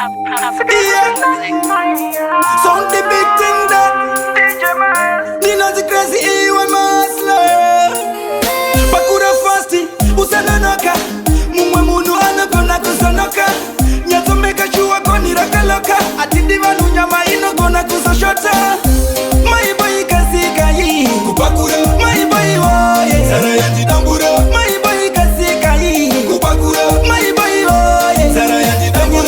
Sound the big thing that Nino the crazy A1 Masler Bakura fasti usanonoka Mumwe munu anokona kusonoka Nyato meka chua koni rakaloka Atidi vanu nyama ino kona kusoshota My boy kasika yi Kupakura My boy woye Zara yanji tambura My boy kasika yi Kupakura My boy woye Zara yanji tambura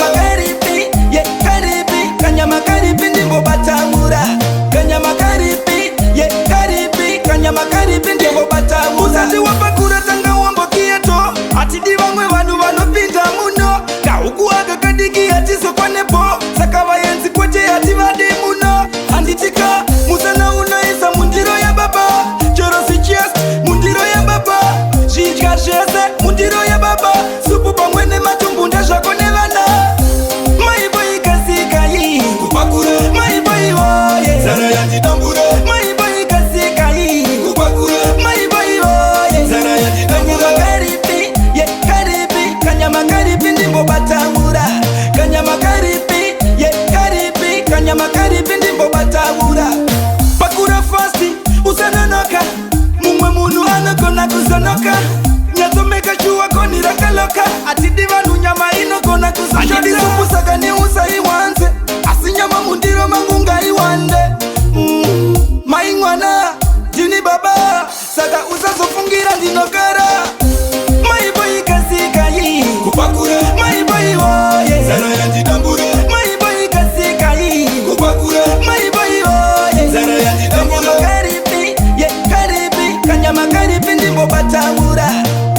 Kanyama karipi ndimbo batamura Kanyama karipi, ye karipi Kanyama karipi ndimbo batamura Uzati wapakura tanga wambo kieto Atidi wangwe wanu pinta muno Kaukuaga kadiki atiso kwa nepo Sakawa yensi kweche ativadi muno Anditika, musana unaisa mundiro ya baba Chorosi chest, mundiro ya baba Jijka shese, mundiro ya baba Supu pangwene matumbu ndasha konevana Kupakura, my boy woye Zara yanji tambura My boy kasika yi Kupakura, my boy woye Zara yanji tambura Kanyama karipi, ye karipi Kanyama karipi ndimbo batamura Kanyama karipi, ye karipi Kanyama karipi ndimbo batamura Pakura fasti, usanonoka Mumwe munu anokona kusonoka Nyato meka chua koni rakaloka Atidi vanu nyama ino kona kusonoka Anjadi supu sagani usai wanze Asinyama mundiro mangunga iwande Maingwana, jini baba Saga usaso fungira dinokara My boy kasika yi Kupakura My boy woye Zara yanji tambura My boy kasika yi Kupakura My boy woye Zara yanji tambura Kanyama karipi, ye karipi Kanyama karipi ndimbo batamura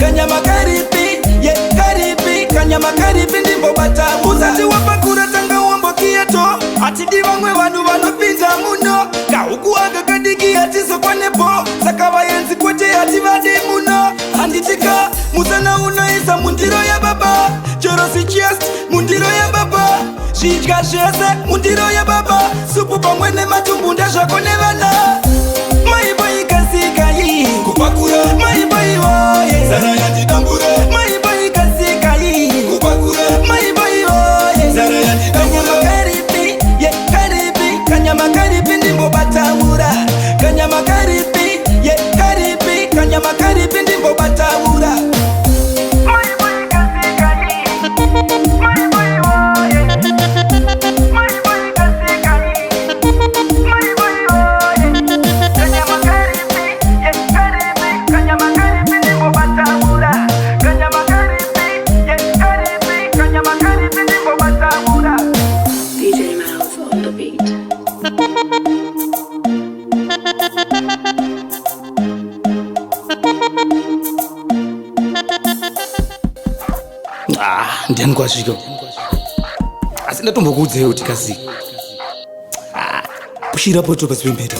Kanyama karipi, ye karipi Kanyama karipi ndimbo batamura Uzati wapakura tanga wambo kieto Atidi wangwe wanu pinta muno Kaukuaga kadiki atiso kwa nepo Sakawa yensi kweche ativadi muno Anditika, musana unaisa mundiro ya baba Chorosi chest, mundiro ya baba Jijka shese, mundiro ya baba Supu pangwene matumbu ndasha konevana My boy kasika yi Kupakura, my boy woye Zara yanji tambura My boy kasika yi Kupakura, my boy woye Zara yanji tambura Kanyama karipi ndimbo batamura Kanyama karipi, ye karipi Kanyama karipi ndimbo batamura My boy kasika yi My boy woye My boy kasika yi My boy woye Kanyama karipi, ye karipi Kanyama karipi ndimbo batamura Kanyama karipi, ye karipi Kanyama karipi ndimbo batamura DJ Miles on the beat. Ndiani kwasvika asi ndatombokuudzeyo kuti kasi pushira poto pasi pembeta